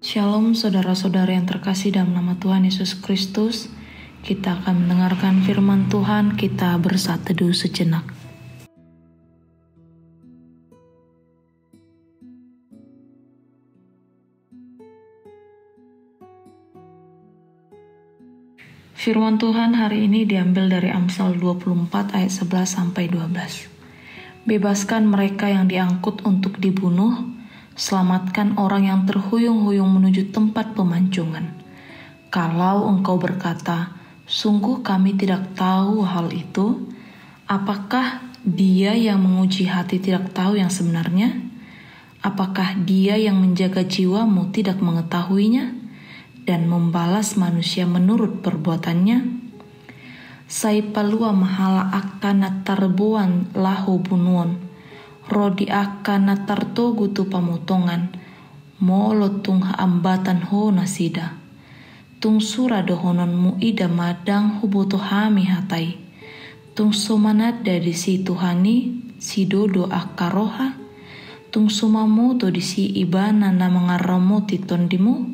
Shalom saudara-saudara yang terkasih dalam nama Tuhan Yesus Kristus. Kita akan mendengarkan firman Tuhan, kita bersatu teduh sejenak. Firman Tuhan hari ini diambil dari Amsal 24 ayat 11-12. Bebaskan mereka yang diangkut untuk dibunuh, selamatkan orang yang terhuyung-huyung menuju tempat pemancingan. Kalau engkau berkata, sungguh kami tidak tahu hal itu, apakah dia yang menguji hati tidak tahu yang sebenarnya? Apakah dia yang menjaga jiwamu tidak mengetahuinya dan membalas manusia menurut perbuatannya? Saipalua mahala akana tarbuan lahu bunuon, rodi akana tartogu tu pamotongan, molo tung ambatan ho nasida. Tung sura dohonon muida madang huboto hami hatai. Tung somanada di si Tuhani, si dodo akaroha. Tung sumamoto di si ibana na mangaramoti tondimu.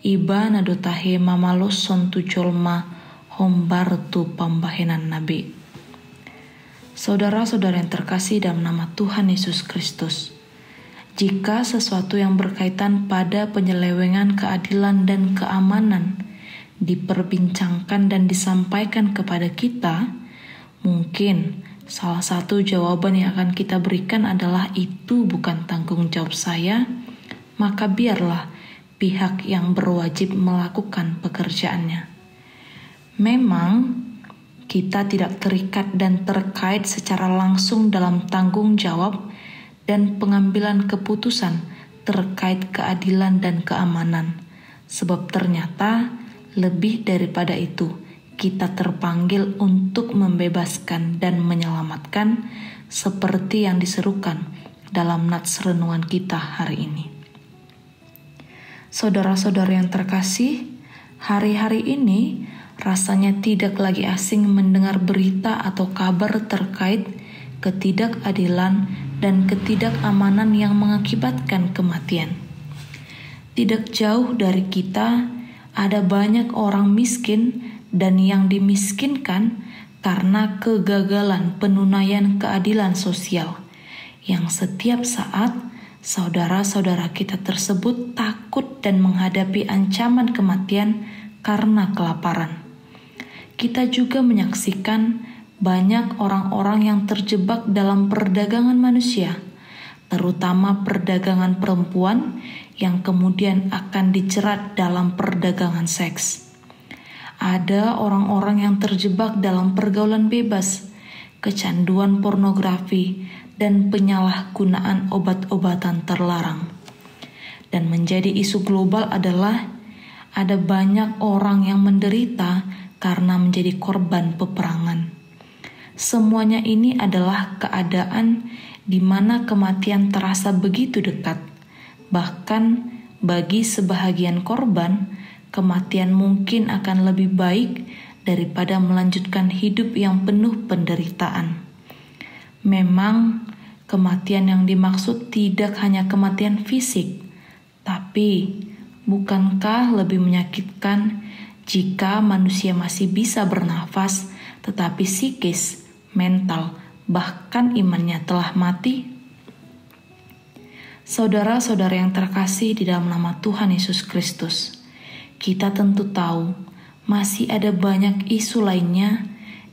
Ibana do tahe mamaloson tu colma hombar tu pambahenan nabi. Saudara-saudara yang terkasih dalam nama Tuhan Yesus Kristus, jika sesuatu yang berkaitan pada penyelewengan keadilan dan keamanan diperbincangkan dan disampaikan kepada kita, mungkin salah satu jawaban yang akan kita berikan adalah itu bukan tanggung jawab saya, maka biarlah pihak yang berwajib melakukan pekerjaannya. Memang kita tidak terikat dan terkait secara langsung dalam tanggung jawab dan pengambilan keputusan terkait keadilan dan keamanan. Sebab ternyata lebih daripada itu, kita terpanggil untuk membebaskan dan menyelamatkan seperti yang diserukan dalam nats renungan kita hari ini. Saudara-saudara yang terkasih, hari-hari ini rasanya tidak lagi asing mendengar berita atau kabar terkait ketidakadilan dan ketidakamanan yang mengakibatkan kematian. Tidak jauh dari kita, ada banyak orang miskin dan yang dimiskinkan karena kegagalan penunaian keadilan sosial, yang setiap saat saudara-saudara kita tersebut takut dan menghadapi ancaman kematian karena kelaparan. Kita juga menyaksikan banyak orang-orang yang terjebak dalam perdagangan manusia, terutama perdagangan perempuan yang kemudian akan dijerat dalam perdagangan seks. Ada orang-orang yang terjebak dalam pergaulan bebas, kecanduan pornografi, dan penyalahgunaan obat-obatan terlarang. Dan menjadi isu global adalah ada banyak orang yang menderita karena menjadi korban peperangan. Semuanya ini adalah keadaan di mana kematian terasa begitu dekat. Bahkan bagi sebahagian korban, kematian mungkin akan lebih baik daripada melanjutkan hidup yang penuh penderitaan. Memang kematian yang dimaksud tidak hanya kematian fisik, tapi bukankah lebih menyakitkan jika manusia masih bisa bernafas, tetapi psikis, mental, bahkan imannya telah mati? Saudara-saudara yang terkasih di dalam nama Tuhan Yesus Kristus, kita tentu tahu masih ada banyak isu lainnya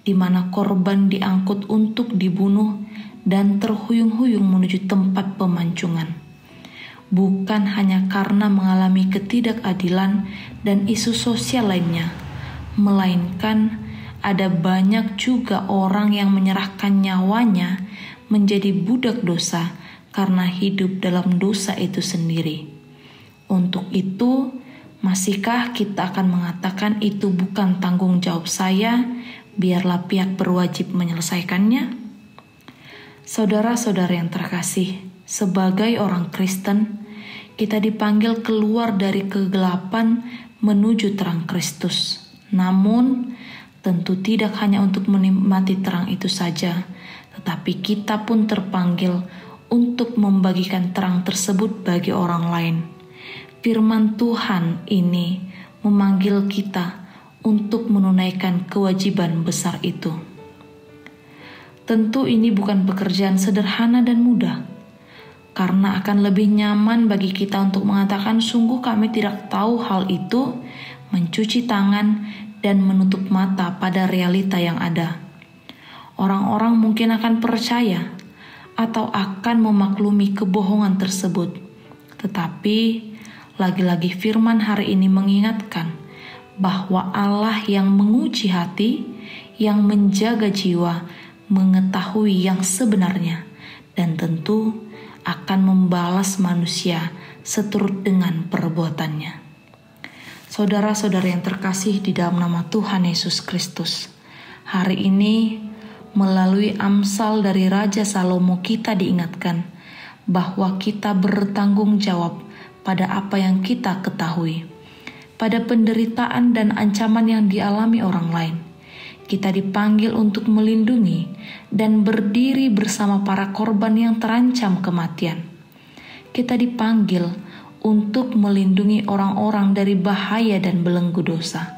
di mana korban diangkut untuk dibunuh dan terhuyung-huyung menuju tempat pemancingan. Bukan hanya karena mengalami ketidakadilan dan isu sosial lainnya, melainkan ada banyak juga orang yang menyerahkan nyawanya menjadi budak dosa karena hidup dalam dosa itu sendiri. Untuk itu, masihkah kita akan mengatakan itu bukan tanggung jawab saya, biarlah pihak berwajib menyelesaikannya? Saudara-saudara yang terkasih, sebagai orang Kristen, kita dipanggil keluar dari kegelapan menuju terang Kristus. Namun, tentu tidak hanya untuk menikmati terang itu saja, tetapi kita pun terpanggil untuk membagikan terang tersebut bagi orang lain. firman Tuhan ini memanggil kita untuk menunaikan kewajiban besar itu. Tentu ini bukan pekerjaan sederhana dan mudah, karena akan lebih nyaman bagi kita untuk mengatakan sungguh kami tidak tahu hal itu, mencuci tangan dan menutup mata pada realita yang ada. Orang-orang mungkin akan percaya atau akan memaklumi kebohongan tersebut. Tetapi lagi-lagi firman hari ini mengingatkan bahwa Allah yang menguji hati, yang menjaga jiwa, mengetahui yang sebenarnya, dan tentu akan membalas manusia seturut dengan perbuatannya. Saudara-saudara yang terkasih di dalam nama Tuhan Yesus Kristus, hari ini melalui Amsal dari Raja Salomo kita diingatkan bahwa kita bertanggung jawab pada apa yang kita ketahui, pada penderitaan dan ancaman yang dialami orang lain. Kita dipanggil untuk melindungi dan berdiri bersama para korban yang terancam kematian. Kita dipanggil untuk melindungi orang-orang dari bahaya dan belenggu dosa.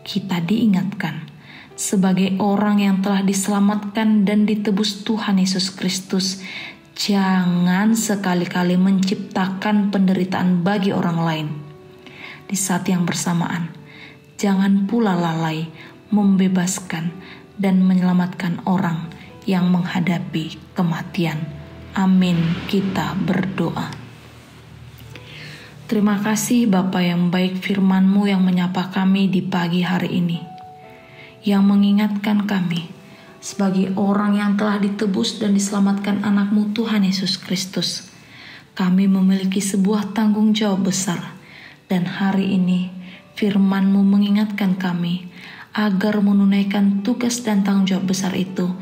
Kita diingatkan sebagai orang yang telah diselamatkan dan ditebus Tuhan Yesus Kristus, jangan sekali-kali menciptakan penderitaan bagi orang lain. Di saat yang bersamaan, jangan pula lalai membebaskan dan menyelamatkan orang yang menghadapi kematian. Amin. Kita berdoa. Terima kasih Bapa yang baik, firman-Mu yang menyapa kami di pagi hari ini, yang mengingatkan kami sebagai orang yang telah ditebus dan diselamatkan anak-Mu Tuhan Yesus Kristus. Kami memiliki sebuah tanggung jawab besar, dan hari ini firman-Mu mengingatkan kami agar menunaikan tugas dan tanggung jawab besar itu,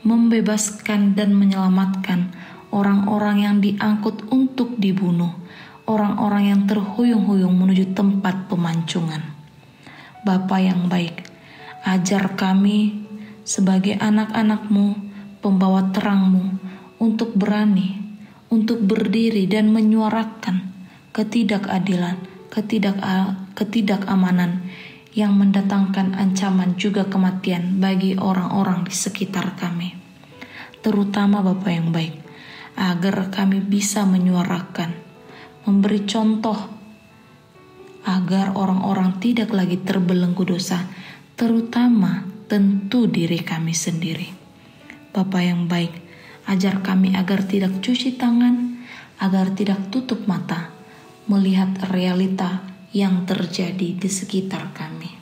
membebaskan dan menyelamatkan orang-orang yang diangkut untuk dibunuh, orang-orang yang terhuyung-huyung menuju tempat pemancingan. Bapa yang baik, ajar kami sebagai anak-anak-Mu, pembawa terang-Mu, untuk berani, untuk berdiri dan menyuarakan ketidakadilan, ketidakamanan yang mendatangkan ancaman juga kematian bagi orang-orang di sekitar kami. Terutama Bapa yang baik, agar kami bisa menyuarakan, memberi contoh, agar orang-orang tidak lagi terbelenggu dosa, terutama tentu diri kami sendiri. Bapa yang baik, ajar kami agar tidak cuci tangan, agar tidak tutup mata, melihat realita yang terjadi di sekitar kami.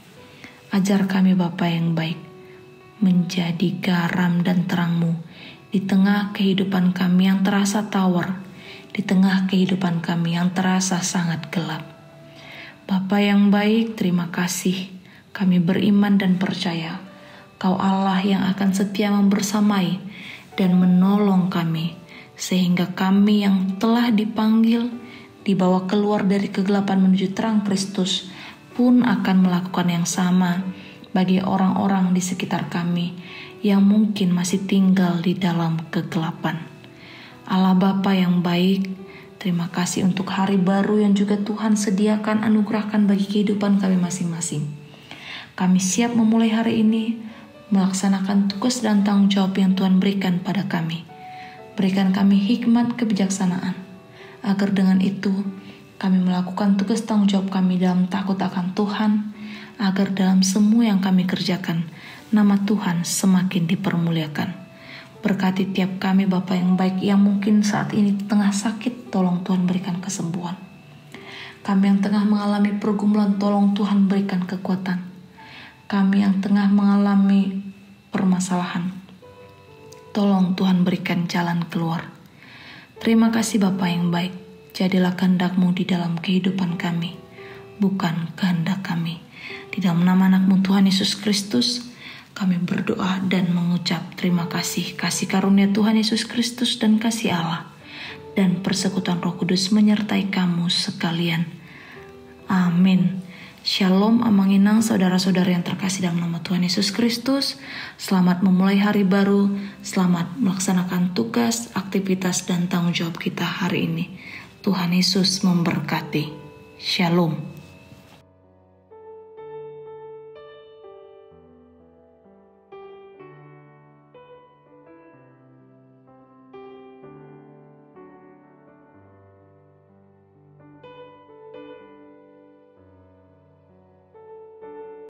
Ajar kami Bapa yang baik, menjadi garam dan terang-Mu di tengah kehidupan kami yang terasa tawar, di tengah kehidupan kami yang terasa sangat gelap. Bapa yang baik, terima kasih. Kami beriman dan percaya Kau Allah yang akan setia membersamai dan menolong kami, sehingga kami yang telah dipanggil, dibawa keluar dari kegelapan menuju terang Kristus, pun akan melakukan yang sama bagi orang-orang di sekitar kami yang mungkin masih tinggal di dalam kegelapan. Allah Bapa yang baik, terima kasih untuk hari baru yang juga Tuhan sediakan, anugerahkan bagi kehidupan kami masing-masing. Kami siap memulai hari ini, melaksanakan tugas dan tanggung jawab yang Tuhan berikan pada kami. Berikan kami hikmat kebijaksanaan, agar dengan itu kami melakukan tugas tanggung jawab kami dalam takut akan Tuhan, agar dalam semua yang kami kerjakan, nama Tuhan semakin dipermuliakan. Berkati tiap kami Bapa yang baik yang mungkin saat ini tengah sakit, tolong Tuhan berikan kesembuhan. Kami yang tengah mengalami pergumulan, tolong Tuhan berikan kekuatan. Kami yang tengah mengalami permasalahan, tolong Tuhan berikan jalan keluar. Terima kasih Bapa yang baik, jadilah kehendak-Mu di dalam kehidupan kami, bukan kehendak kami. Di dalam nama anak-Mu Tuhan Yesus Kristus, kami berdoa dan mengucap terima kasih. Kasih karunia Tuhan Yesus Kristus dan kasih Allah dan persekutuan Roh Kudus menyertai kamu sekalian. Amin. Shalom Amanginang, saudara-saudara yang terkasih dalam nama Tuhan Yesus Kristus. Selamat memulai hari baru, selamat melaksanakan tugas, aktivitas, dan tanggung jawab kita hari ini. Tuhan Yesus memberkati. Shalom.